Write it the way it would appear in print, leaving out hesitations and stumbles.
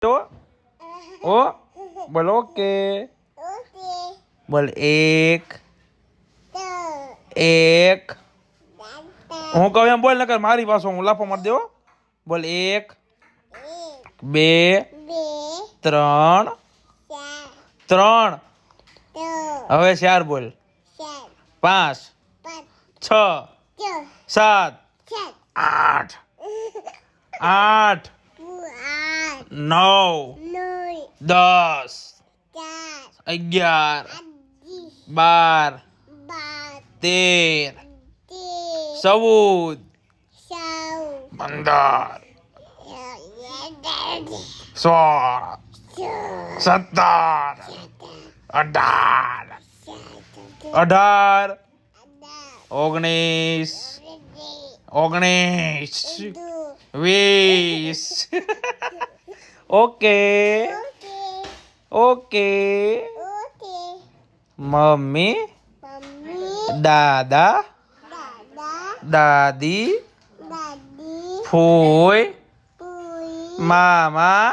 તો ઓ બોલ ઓકે. બોલ એક. હું કહું એમ બોલ નકર મારી પાસે હું લાફો મારી દેવો. બોલ 1 2 3 3. હવે 4 બોલ. 5 6 7 8 8 9 10 11 12 13 14 15 16 17 18 18 19 19 20. Okay okay. મમ્મી દાદા દાદી ફોઈ મામા